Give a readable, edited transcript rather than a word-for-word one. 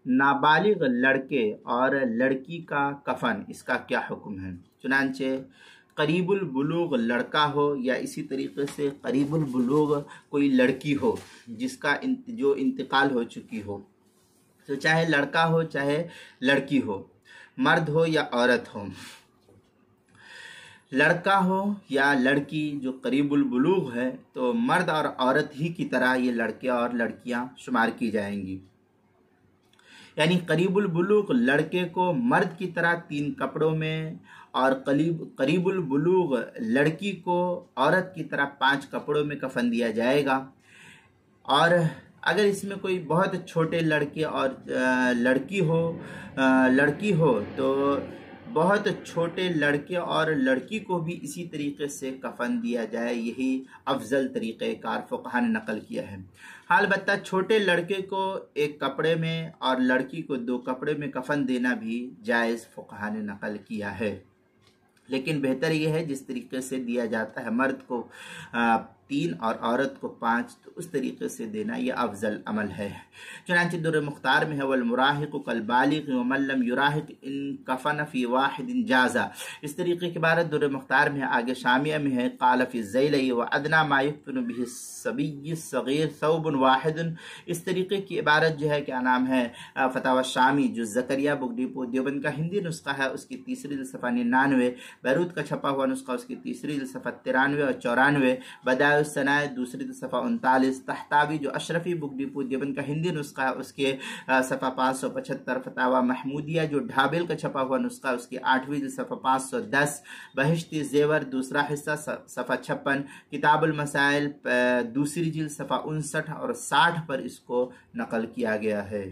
نابالغ لڑکے اور لڑکی کا کفن اس کا کیا حکم ہے؟ چنانچہ قریب البلوغ لڑکا ہو یا اسی طریقے سے قریب البلوغ کوئی لڑکی ہو جس کا جو انتقال ہو چکی ہو، تو چاہے لڑکا ہو چاہے لڑکی ہو، مرد ہو یا عورت ہو، لڑکا ہو یا لڑکی جو قریب البلوغ ہے تو مرد اور عورت ہی کی طرح یہ لڑکے اور لڑکیاں شمار کی جائیں گی۔ یعنی قریب البلوغ لڑکے کو مرد کی طرح 3 کپڑوں میں اور قریب البلوغ لڑکی کو عورت کی طرح 5 کپڑوں میں کفن دیا جائے گا۔ اور اگر اس میں کوئی بہت چھوٹے لڑکے اور لڑکی ہو تو بہت چھوٹے لڑکے اور لڑکی کو بھی اسی طریقے سے کفن دیا جائے، یہی افضل طریقہ کار فقہا نے نقل کیا ہے۔ ہاں البتہ چھوٹے لڑکے کو 1 کپڑے میں اور لڑکی کو 2 کپڑے میں کفن دینا بھی جائز فقہا نے نقل کیا ہے، لیکن بہتر یہ ہے جس طریقے سے دیا جاتا ہے مرد کو 3 اور عورت کو 5، تو اس طریقے سے دینا یہ افضل عمل ہے۔ چنانچہ در مختار میں ہے والمراہق کالبالغ ومن لم یراہق ان کفن فی واحد جازا، اس طریقے کی عبارت در مختار میں ہے۔ آگے شامیہ میں ہے قال فی الزیلئی وادنا ما یکفن به الصبی الصغیر ثوب واحد، اس طریقے کی عبارت جو ہے کیا نام ہے فتاوی شامی جو زکریا بک ڈپو دیوبند کا ہندی نسخہ ہے اس کی تیسری صفحہ 99، بیروت کا چھپا ہوا نسخہ اس کی تیسری صفحہ 93 اور 94، بدائع الصنائع دوسری صفحہ 39، تحتاوی جو اشرفی بک ڈپو دیوبند کا ہندی نسخہ ہے اس کے صفحہ 575، فتاوی محمودیہ جو ڈھابل کا چھپا ہوا نسخہ اس کی 8ویں صفحہ 510، بہشتی زیور دوسرا حصہ صفحہ 56، کتاب المسائل دوسری جلد صفحہ 59 اور 60 پر اس کو نقل کیا گیا ہے۔